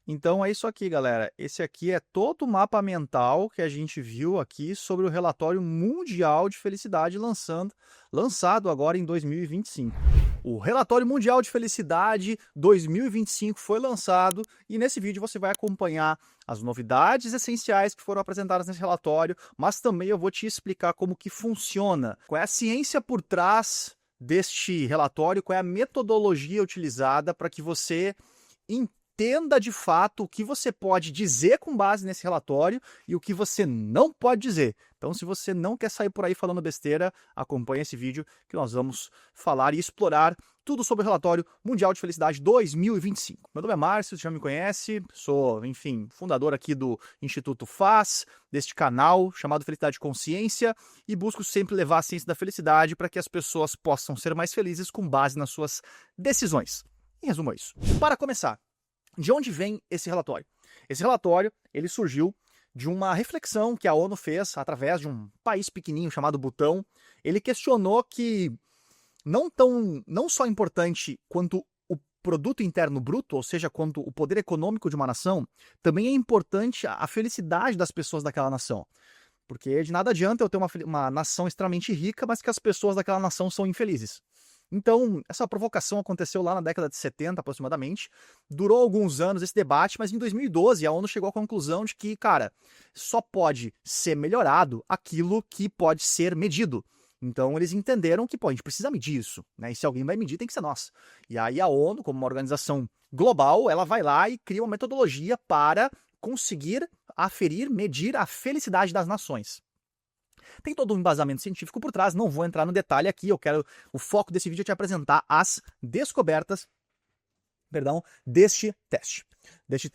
Então é isso aqui, galera. Esse aqui é todo o mapa mental que a gente viu aqui sobre o relatório mundial de felicidade lançado agora em 2025. O relatório mundial de felicidade 2025 foi lançado e nesse vídeo você vai acompanhar as novidades essenciais que foram apresentadas nesse relatório, mas também eu vou te explicar como que funciona, qual é a ciência por trás deste relatório, qual é a metodologia utilizada para que você entenda de fato o que você pode dizer com base nesse relatório e o que você não pode dizer. Então, se você não quer sair por aí falando besteira, acompanhe esse vídeo que nós vamos falar e explorar tudo sobre o relatório Mundial de Felicidade 2025. Meu nome é Márcio, você já me conhece, sou, enfim, fundador aqui do Instituto FAS, deste canal chamado Felicidade e Consciência, e busco sempre levar a ciência da felicidade para que as pessoas possam ser mais felizes com base nas suas decisões. Em resumo, é isso. Para começar, de onde vem esse relatório? Esse relatório ele surgiu de uma reflexão que a ONU fez através de um país pequenininho chamado Butão. Ele questionou que não só importante quanto o produto interno bruto, ou seja, quanto o poder econômico de uma nação, também é importante a felicidade das pessoas daquela nação. Porque de nada adianta eu ter uma nação extremamente rica, mas que as pessoas daquela nação são infelizes. Então, essa provocação aconteceu lá na década de 70, aproximadamente. Durou alguns anos esse debate, mas em 2012 a ONU chegou à conclusão de que, cara, só pode ser melhorado aquilo que pode ser medido. Então, eles entenderam que, pô, a gente precisa medir isso, né? E se alguém vai medir, tem que ser nós. E aí a ONU, como uma organização global, ela vai lá e cria uma metodologia para conseguir aferir, medir a felicidade das nações. Tem todo um embasamento científico por trás, não vou entrar no detalhe aqui, o foco desse vídeo é te apresentar as descobertas, deste teste. Deste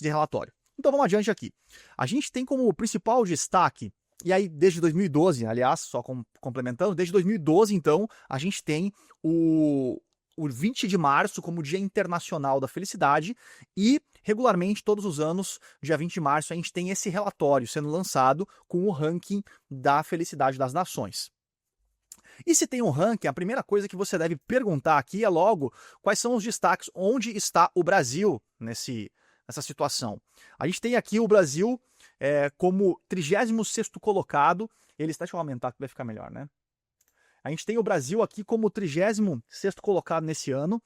relatório. Então vamos adiante aqui. A gente tem como principal destaque, e aí desde 2012, aliás, só complementando, desde 2012 então, a gente tem o 20 de março como Dia Internacional da Felicidade e regularmente, todos os anos, dia 20 de março, a gente tem esse relatório sendo lançado com o ranking da felicidade das nações. E se tem um ranking, a primeira coisa que você deve perguntar aqui é logo quais são os destaques, onde está o Brasil nessa situação. A gente tem aqui o Brasil como 36º colocado, deixa eu aumentar que vai ficar melhor, né? A gente tem o Brasil aqui como 36º colocado nesse ano,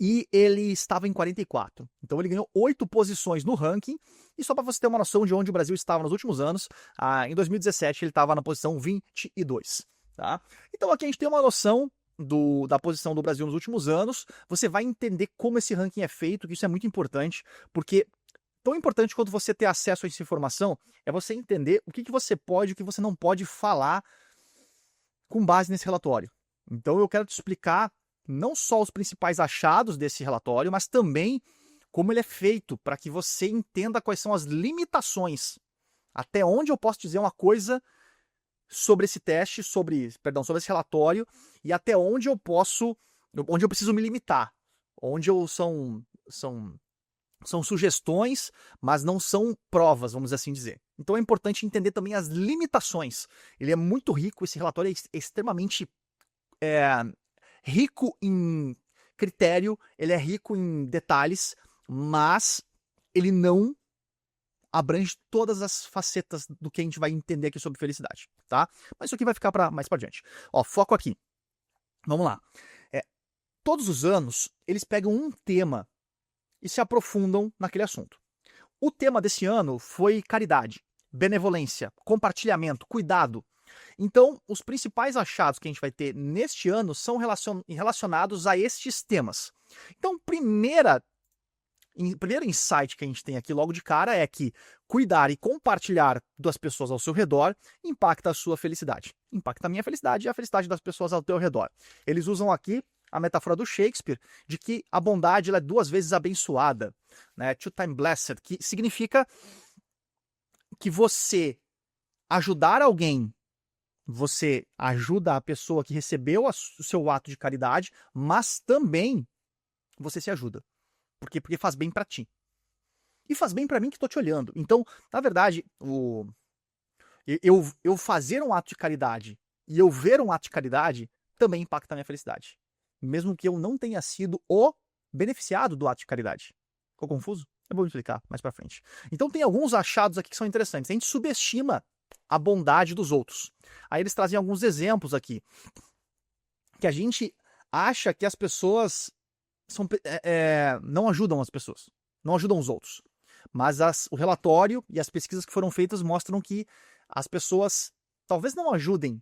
e ele estava em 44. Então ele ganhou 8 posições no ranking. E só para você ter uma noção de onde o Brasil estava nos últimos anos, em 2017 ele estava na posição 22. Tá? Então aqui a gente tem uma noção da posição do Brasil nos últimos anos. Você vai entender como esse ranking é feito, que isso é muito importante, porque tão importante quanto você ter acesso a essa informação é você entender o que você pode e o que você não pode falar com base nesse relatório. Então eu quero te explicar não só os principais achados desse relatório, mas também como ele é feito, para que você entenda quais são as limitações. Até onde eu posso dizer uma coisa sobre esse teste, sobre esse relatório, e até onde eu preciso me limitar. São sugestões, mas não são provas, vamos assim dizer. Então é importante entender também as limitações. Ele é muito rico, esse relatório é extremamente rico em critério, ele é rico em detalhes, mas ele não abrange todas as facetas do que a gente vai entender aqui sobre felicidade, tá? Mas isso aqui vai ficar mais para diante. Ó, foco aqui. Vamos lá. Todos os anos, eles pegam um tema e se aprofundam naquele assunto. O tema desse ano foi caridade, benevolência, compartilhamento, cuidado. Então, os principais achados que a gente vai ter neste ano são relacionados a estes temas. Então, primeiro insight que a gente tem aqui logo de cara é que cuidar e compartilhar das pessoas ao seu redor impacta a sua felicidade. Impacta a minha felicidade e a felicidade das pessoas ao teu redor. Eles usam aqui a metáfora do Shakespeare de que a bondade ela é 2 vezes abençoada, né? 2 times blessed, que significa que você ajudar alguém, você ajuda a pessoa que recebeu o seu ato de caridade, mas também você se ajuda. Porque faz bem para ti. E faz bem para mim que estou te olhando. Então, na verdade, eu fazer um ato de caridade e eu ver um ato de caridade também impacta a minha felicidade. Mesmo que eu não tenha sido o beneficiado do ato de caridade. Ficou confuso? Eu vou explicar mais pra frente. Então tem alguns achados aqui que são interessantes. A gente subestima a bondade dos outros. Aí eles trazem alguns exemplos aqui. Que a gente acha que as pessoas não ajudam as pessoas. Não ajudam os outros. Mas o relatório e as pesquisas que foram feitas mostram que as pessoas talvez não ajudem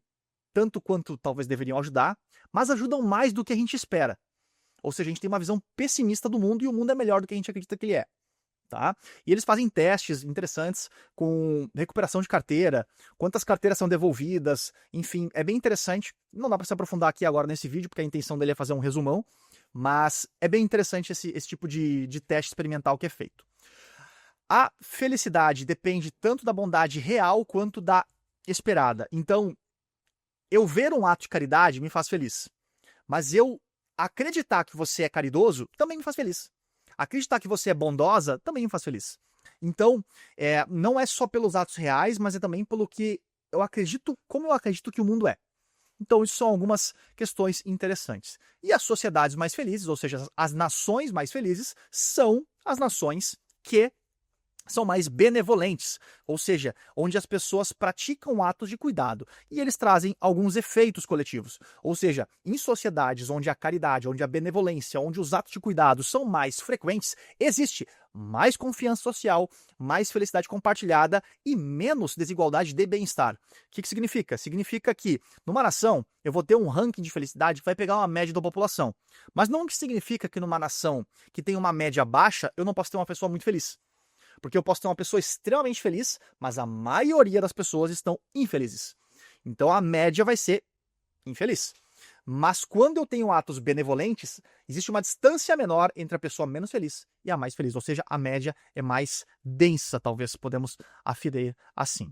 tanto quanto talvez deveriam ajudar, mas ajudam mais do que a gente espera. Ou seja, a gente tem uma visão pessimista do mundo e o mundo é melhor do que a gente acredita que ele é. Tá? E eles fazem testes interessantes com recuperação de carteira, quantas carteiras são devolvidas, enfim, é bem interessante. Não dá para se aprofundar aqui agora nesse vídeo, porque a intenção dele é fazer um resumão, mas é bem interessante esse tipo de teste experimental que é feito. A felicidade depende tanto da bondade real quanto da esperada. Então, eu ver um ato de caridade me faz feliz, mas eu acreditar que você é caridoso também me faz feliz. Acreditar que você é bondosa também me faz feliz. Então, não é só pelos atos reais, mas é também pelo que eu acredito, como eu acredito que o mundo é. Então, isso são algumas questões interessantes. E as sociedades mais felizes, ou seja, as nações mais felizes, são as nações que são mais benevolentes, ou seja, onde as pessoas praticam atos de cuidado. E eles trazem alguns efeitos coletivos. Ou seja, em sociedades onde a caridade, onde a benevolência, onde os atos de cuidado são mais frequentes, existe mais confiança social, mais felicidade compartilhada e menos desigualdade de bem-estar. O que significa? Significa que, numa nação, eu vou ter um ranking de felicidade que vai pegar uma média da população. Mas não significa que numa nação que tem uma média baixa, eu não posso ter uma pessoa muito feliz. Porque eu posso ter uma pessoa extremamente feliz, mas a maioria das pessoas estão infelizes. Então a média vai ser infeliz. Mas quando eu tenho atos benevolentes, existe uma distância menor entre a pessoa menos feliz e a mais feliz. Ou seja, a média é mais densa, talvez podemos afirmar assim.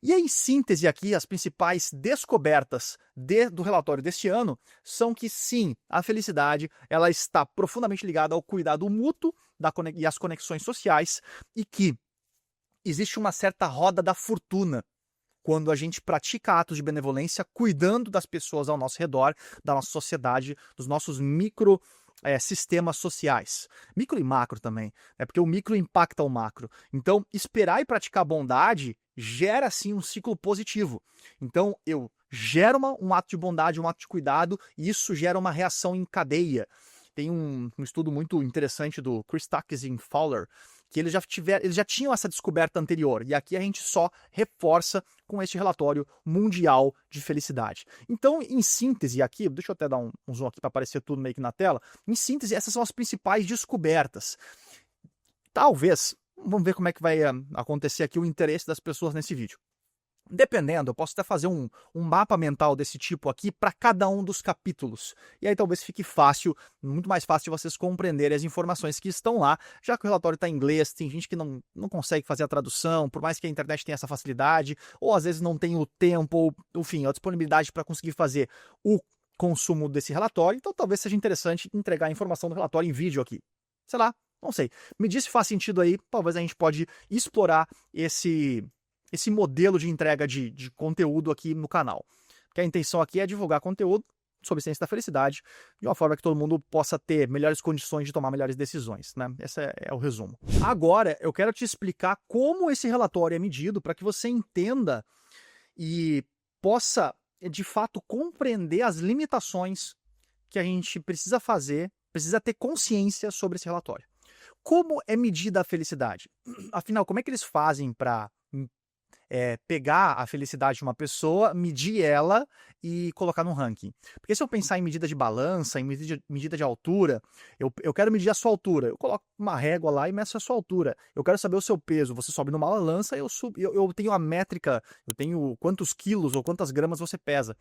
E em síntese aqui, as principais descobertas do relatório deste ano são que sim, a felicidade ela está profundamente ligada ao cuidado mútuo e às conexões sociais e que existe uma certa roda da fortuna quando a gente pratica atos de benevolência cuidando das pessoas ao nosso redor, da nossa sociedade, dos nossos sistemas sociais. Micro e macro também, porque o micro impacta o macro. Então, esperar e praticar bondade gera, sim, um ciclo positivo. Então, eu gero um ato de bondade, um ato de cuidado, e isso gera uma reação em cadeia. Tem um estudo muito interessante do Chris Tuckes e Fowler, que eles já tinham essa descoberta anterior, e aqui a gente só reforça com este relatório mundial de felicidade. Então, em síntese, aqui, deixa eu até dar um zoom aqui para aparecer tudo meio que na tela, em síntese, essas são as principais descobertas. Talvez, vamos ver como é que vai acontecer aqui o interesse das pessoas nesse vídeo. Dependendo, eu posso até fazer um mapa mental desse tipo aqui para cada um dos capítulos. E aí talvez fique fácil, muito mais fácil de vocês compreenderem as informações que estão lá, já que o relatório está em inglês, tem gente que não consegue fazer a tradução, por mais que a internet tenha essa facilidade, ou às vezes não tem o tempo, ou, enfim, a disponibilidade para conseguir fazer o consumo desse relatório. Então talvez seja interessante entregar a informação do relatório em vídeo aqui. Sei lá, não sei. Me diz se faz sentido aí, talvez a gente pode explorar esse modelo de entrega de conteúdo aqui no canal. Porque a intenção aqui é divulgar conteúdo sobre ciência da felicidade de uma forma que todo mundo possa ter melhores condições de tomar melhores decisões, né? Esse é o resumo. Agora, eu quero te explicar como esse relatório é medido para que você entenda e possa, de fato, compreender as limitações que a gente precisa ter consciência sobre esse relatório. Como é medida a felicidade? Afinal, como é que eles fazem para pegar a felicidade de uma pessoa, medir ela e colocar num ranking? Porque se eu pensar em medida de balança, em medida de altura, eu quero medir a sua altura, eu coloco uma régua lá e meço a sua altura. Eu quero saber o seu peso, você sobe numa balança, eu tenho a métrica, eu tenho quantos quilos ou quantas gramas você pesa.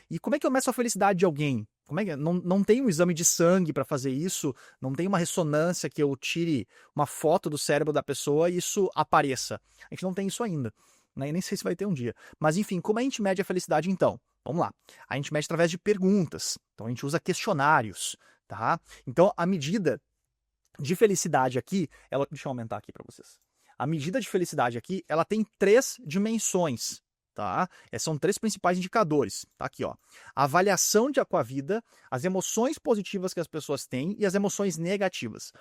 E como é que eu meço a felicidade de alguém? Como é que não tem um exame de sangue para fazer isso, não tem uma ressonância que eu tire uma foto do cérebro da pessoa e isso apareça. A gente não tem isso ainda. Né? E nem sei se vai ter um dia. Mas enfim, como a gente mede a felicidade então? Vamos lá. A gente mede através de perguntas. Então a gente usa questionários, tá? Então a medida de felicidade aqui, deixa eu aumentar aqui para vocês. A medida de felicidade aqui, ela tem 3 dimensões, tá? São 3 principais indicadores. Tá aqui, ó. A avaliação com a vida, as emoções positivas que as pessoas têm e as emoções negativas.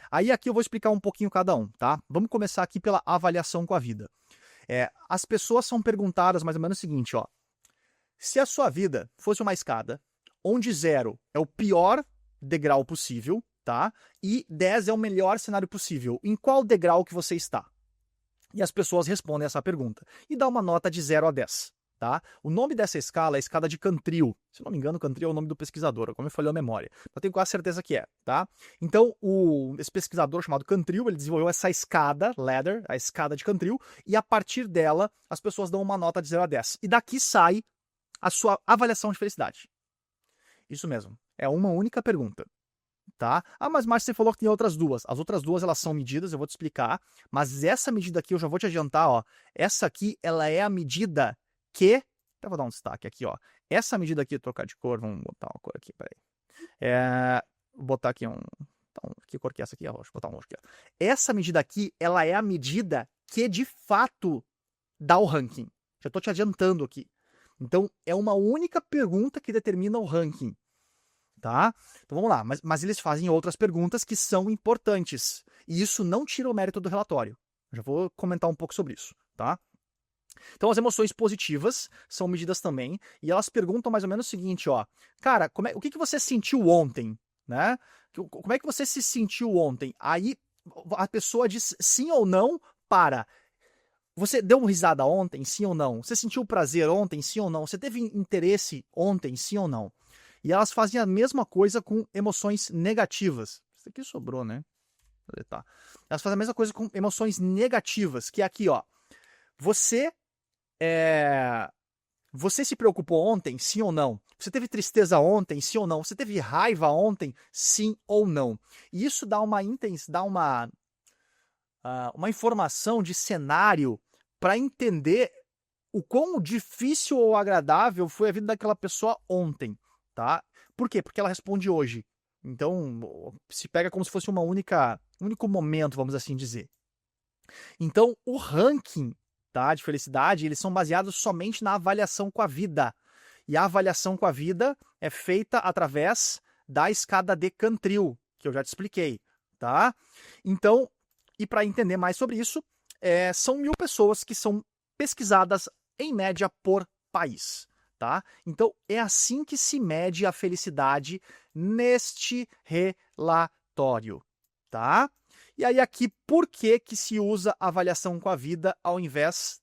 Aí aqui eu vou explicar um pouquinho cada um, tá? Vamos começar aqui pela avaliação com a vida. As pessoas são perguntadas mais ou menos o seguinte, ó. Se a sua vida fosse uma escada, onde 0 é o pior degrau possível, tá? E 10 é o melhor cenário possível, em qual degrau que você está? E as pessoas respondem essa pergunta e dá uma nota de 0 a 10. Tá? O nome dessa escala é a escada de Cantril. Se não me engano, Cantril é o nome do pesquisador, como me falhou a memória. Eu tenho quase certeza que é. Tá? Então, esse pesquisador chamado Cantril, ele desenvolveu essa escada, ladder, a escada de Cantril, e a partir dela, as pessoas dão uma nota de 0 a 10. E daqui sai a sua avaliação de felicidade. Isso mesmo. É uma única pergunta. Tá? Ah, mas Márcio, você falou que tem outras 2. As outras 2, elas são medidas, eu vou te explicar. Mas essa medida aqui, eu já vou te adiantar, ó. Essa aqui, ela é a medida que... Até vou dar um destaque aqui, ó. Essa medida aqui, trocar de cor, vamos botar uma cor aqui, peraí. Vou botar aqui Então, que cor que é essa aqui? Roxo, vou botar um roxo aqui, ó. Essa medida aqui, ela é a medida que, de fato, dá o ranking. Já tô te adiantando aqui. Então, é uma única pergunta que determina o ranking. Tá? Então vamos lá, mas eles fazem outras perguntas que são importantes, e isso não tira o mérito do relatório. Eu já vou comentar um pouco sobre isso, tá? Então as emoções positivas são medidas também, e elas perguntam mais ou menos o seguinte, ó, cara, o que você sentiu ontem, né? Como é que você se sentiu ontem? Aí a pessoa diz sim ou não para... Você deu uma risada ontem, sim ou não? Você sentiu prazer ontem, sim ou não? Você teve interesse ontem, sim ou não? E elas fazem a mesma coisa com emoções negativas. Isso aqui sobrou, né? Tá. Elas fazem a mesma coisa com emoções negativas, que é aqui, ó. Você se preocupou ontem, sim ou não? Você teve tristeza ontem, sim ou não? Você teve raiva ontem, sim ou não? E isso dá uma informação de cenário para entender o quão difícil ou agradável foi a vida daquela pessoa ontem. Tá? Por quê? Porque ela responde hoje. Então, se pega como se fosse um único momento, vamos assim dizer. Então, o ranking, tá, de felicidade, eles são baseados somente na avaliação com a vida. E a avaliação com a vida é feita através da escada de Cantril, que eu já te expliquei. Tá? Então, e para entender mais sobre isso, são 1.000 pessoas que são pesquisadas em média por país. Tá? Então, é assim que se mede a felicidade neste relatório. Tá? E aí aqui, por que se usa a avaliação com a vida ao invés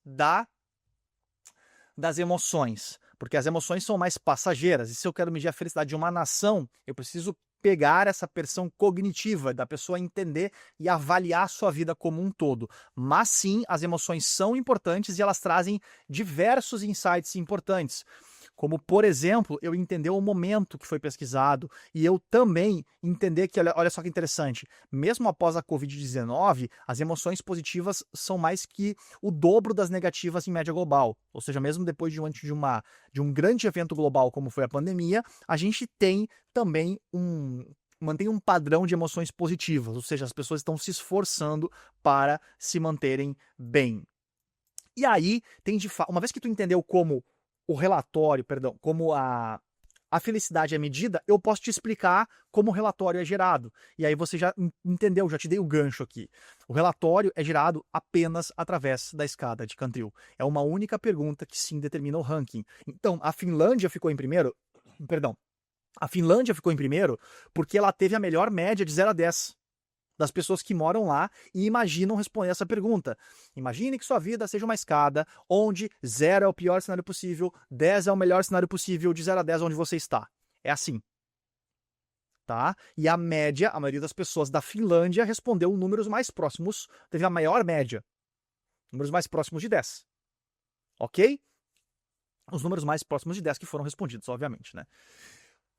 das emoções? Porque as emoções são mais passageiras. E se eu quero medir a felicidade de uma nação, eu preciso pegar essa pressão cognitiva da pessoa entender e avaliar a sua vida como um todo. Mas sim, as emoções são importantes e elas trazem diversos insights importantes. Como, por exemplo, eu entender o momento que foi pesquisado e eu também entender que, olha só que interessante, mesmo após a Covid-19, as emoções positivas são mais que o dobro das negativas em média global. Ou seja, mesmo depois de um grande evento global como foi a pandemia, a gente tem também mantém um padrão de emoções positivas, ou seja, as pessoas estão se esforçando para se manterem bem. E aí, uma vez que tu entendeu como o relatório, como a felicidade é medida, eu posso te explicar como o relatório é gerado. E aí você já entendeu, já te dei o gancho aqui. O relatório é gerado apenas através da escada de Cantril. É uma única pergunta que sim determina o ranking. Então, a Finlândia ficou em primeiro, porque ela teve a melhor média de 0 a 10 das pessoas que moram lá e imaginam responder essa pergunta. Imagine que sua vida seja uma escada onde 0 é o pior cenário possível, 10 é o melhor cenário possível, de 0 a 10 onde você está. É assim. Tá? E a maioria das pessoas da Finlândia respondeu números mais próximos, teve a maior média. Números mais próximos de 10. Ok? Os números mais próximos de 10 que foram respondidos, obviamente, né?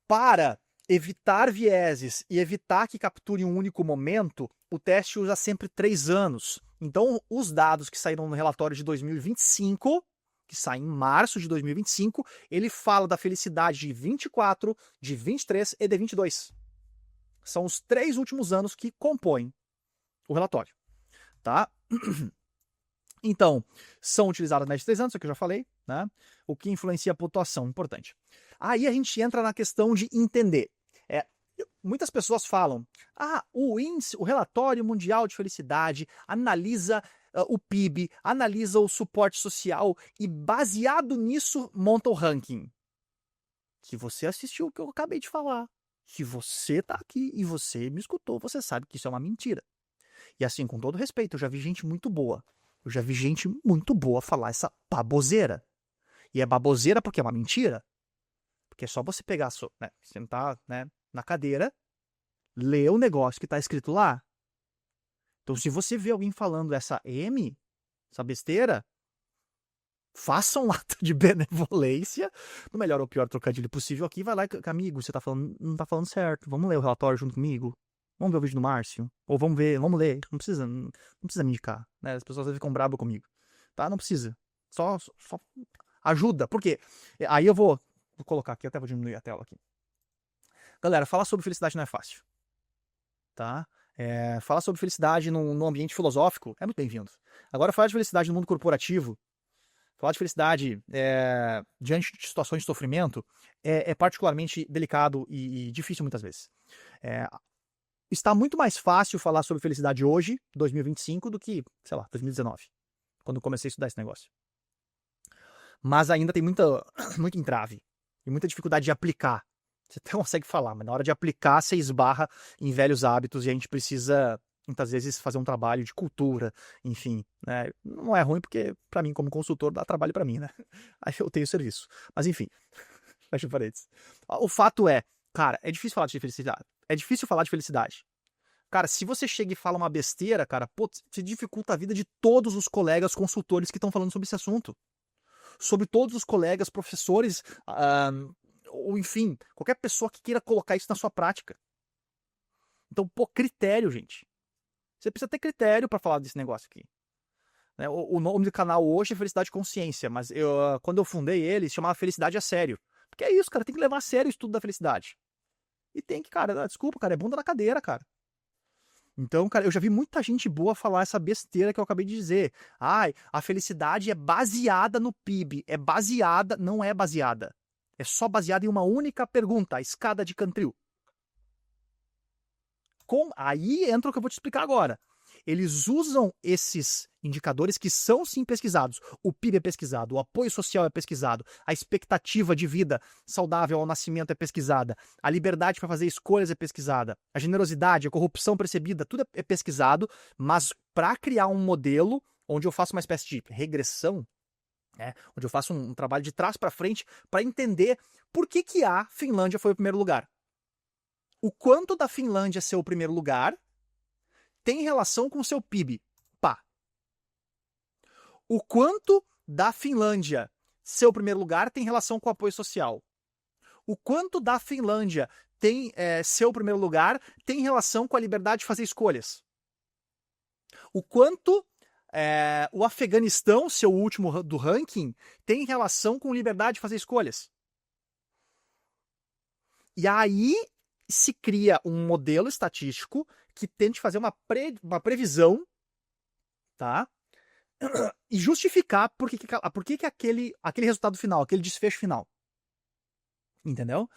Para evitar vieses e evitar que capture um único momento, o teste usa sempre 3 anos. Então, os dados que saíram no relatório de 2025, que sai em março de 2025, ele fala da felicidade de 24, de 23 e de 22. São os 3 últimos anos que compõem o relatório. Tá? Então, são utilizadas média de 3 anos, isso que eu já falei, né? O que influencia a pontuação, importante. Aí a gente entra na questão de entender. Muitas pessoas falam, o índice, o relatório mundial de felicidade analisa o PIB, analisa o suporte social e baseado nisso monta o ranking. Se você assistiu o que eu acabei de falar, se você tá aqui e você me escutou, você sabe que isso é uma mentira. E assim, com todo respeito, eu já vi gente muito boa. Eu já vi gente muito boa falar essa baboseira. E é baboseira porque é uma mentira. Porque é só você pegar, sentar, né, na cadeira, ler o negócio que tá escrito lá. Então, se você vê alguém falando essa besteira, faça um ato de benevolência, no melhor ou pior trocadilho possível aqui, vai lá, amigo, você tá falando, não tá falando certo, vamos ler o relatório junto comigo? Vamos ver o vídeo do Márcio? Ou vamos ler, não precisa me indicar, né? As pessoas ficam bravas comigo, tá? Não precisa, só ajuda, por quê? Aí eu vou colocar aqui, até vou diminuir a tela aqui. Galera, falar sobre felicidade não é fácil, tá? Falar sobre felicidade num ambiente filosófico é muito bem-vindo. Agora, falar de felicidade no mundo corporativo, falar de felicidade diante de situações de sofrimento é particularmente delicado e difícil muitas vezes. Está muito mais fácil falar sobre felicidade hoje, 2025, do que, sei lá, 2019, quando eu comecei a estudar esse negócio. Mas ainda tem muito entrave e muita dificuldade de aplicar. Você até consegue falar, mas na hora de aplicar, você esbarra em velhos hábitos e a gente precisa, muitas vezes, fazer um trabalho de cultura, enfim, né? Não é ruim porque, para mim, como consultor, dá trabalho para mim, né? Aí eu tenho serviço. Mas, enfim, fecha paredes. O fato é, cara, é difícil falar de felicidade. É difícil falar de felicidade. Cara, se você chega e fala uma besteira, cara, pô, você dificulta a vida de todos os colegas consultores que estão falando sobre esse assunto. Sobre todos os colegas, professores, ou enfim, qualquer pessoa que queira colocar isso na sua prática. Então, pô, critério, gente. Você precisa ter critério para falar desse negócio aqui. Né? O nome do canal hoje é Felicidade e Consciência, mas quando eu fundei ele, se chamava Felicidade a Sério. Porque é isso, cara, tem que levar a sério o estudo da felicidade. E tem que, cara, desculpa, cara, é bunda na cadeira, cara. Então, cara, eu já vi muita gente boa falar essa besteira que eu acabei de dizer. A felicidade é baseada no PIB. É baseada, não é baseada. É só baseada em uma única pergunta, a escada de Cantril. Aí entra o que eu vou te explicar agora. Eles usam esses indicadores que são sim pesquisados. O PIB é pesquisado, o apoio social é pesquisado, a expectativa de vida saudável ao nascimento é pesquisada, a liberdade para fazer escolhas é pesquisada, a generosidade, a corrupção percebida, tudo é pesquisado, mas para criar um modelo onde eu faço uma espécie de regressão, onde eu faço um trabalho de trás para frente para entender por que a Finlândia foi o primeiro lugar. O quanto da Finlândia ser o primeiro lugar tem relação com o seu PIB. Pá. O quanto da Finlândia ser o primeiro lugar tem relação com o apoio social. O quanto da Finlândia tem ser o primeiro lugar tem relação com a liberdade de fazer escolhas. O quanto o Afeganistão, ser o último do ranking, tem relação com liberdade de fazer escolhas. E aí se cria um modelo estatístico que tente fazer uma previsão, tá? E justificar por que aquele resultado final, aquele desfecho final. Entendeu?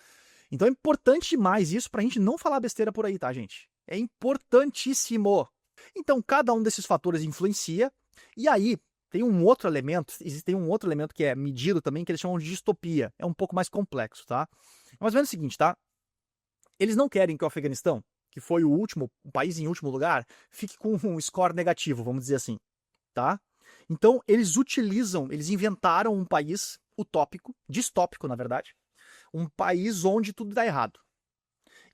Então é importante demais isso pra gente não falar besteira por aí, tá, gente? É importantíssimo. Então cada um desses fatores influencia, e aí tem um outro elemento, existe um outro elemento que é medido também, que eles chamam de distopia. É um pouco mais complexo, tá? Mas vendo o seguinte, tá? Eles não querem que o Afeganistão, que foi o país em último lugar, fique com um score negativo, vamos dizer assim, tá? Então, eles inventaram um país utópico, distópico, na verdade, um país onde tudo dá errado.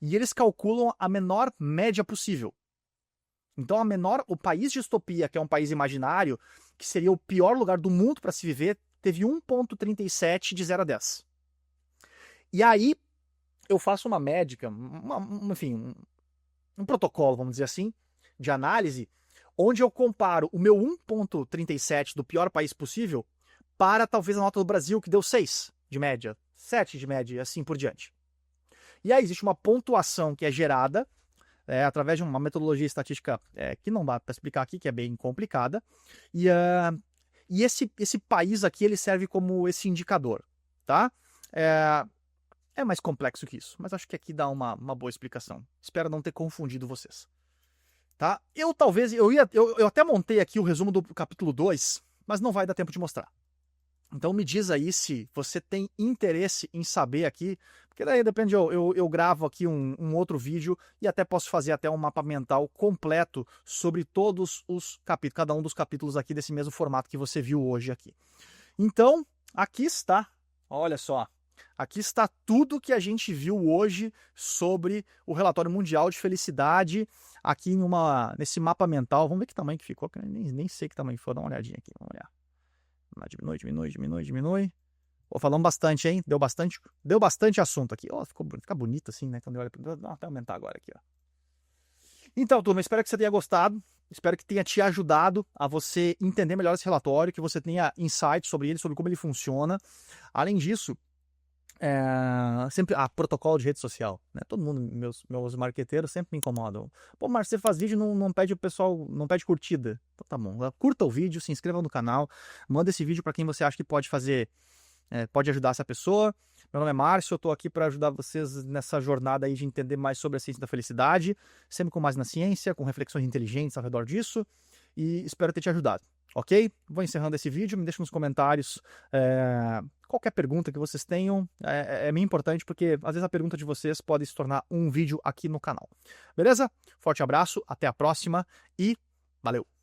E eles calculam a menor média possível. Então, o país distopia, que é um país imaginário, que seria o pior lugar do mundo para se viver, teve 1,37 de 0 a 10. E aí, eu faço uma médica, enfim, um protocolo, vamos dizer assim, de análise, onde eu comparo o meu 1,37 do pior país possível para talvez a nota do Brasil, que deu 6 de média, 7 de média e assim por diante. E aí existe uma pontuação que é gerada através de uma metodologia estatística que não dá para explicar aqui, que é bem complicada. E esse país aqui, ele serve como esse indicador, tá? É mais complexo que isso, mas acho que aqui dá uma boa explicação. Espero não ter confundido vocês. Tá? Eu até montei aqui o resumo do capítulo 2, mas não vai dar tempo de mostrar. Então me diz aí se você tem interesse em saber aqui, porque daí depende, eu gravo aqui um outro vídeo e até posso fazer até um mapa mental completo sobre todos os capítulos, cada um dos capítulos aqui desse mesmo formato que você viu hoje aqui. Então, aqui está, olha só, aqui está tudo que a gente viu hoje sobre o relatório mundial de felicidade, aqui nesse mapa mental. Vamos ver que tamanho que ficou, que eu nem sei que tamanho foi, dá uma olhadinha aqui, vamos olhar. Diminui. Pô, falamos bastante, hein? Deu bastante assunto aqui. Ó, fica bonito assim, né? Quando eu olho, vou até aumentar agora aqui, ó. Então, turma, espero que você tenha gostado. Espero que tenha te ajudado a você entender melhor esse relatório, que você tenha insights sobre ele, sobre como ele funciona. Além disso, sempre protocolo de rede social, né? Todo mundo, meus marqueteiros sempre me incomodam. Pô, Marcos, você faz vídeo, não pede o pessoal, não pede curtida. Então tá bom, curta o vídeo, se inscreva no canal, manda esse vídeo para quem você acha que pode fazer, pode ajudar essa pessoa. Meu nome é Márcio, eu tô aqui para ajudar vocês nessa jornada aí de entender mais sobre a ciência da felicidade, sempre com mais na ciência, com reflexões inteligentes ao redor disso, e espero ter te ajudado. Ok? Vou encerrando esse vídeo, me deixa nos comentários qualquer pergunta que vocês tenham, é bem importante porque às vezes a pergunta de vocês pode se tornar um vídeo aqui no canal. Beleza? Forte abraço, até a próxima e valeu!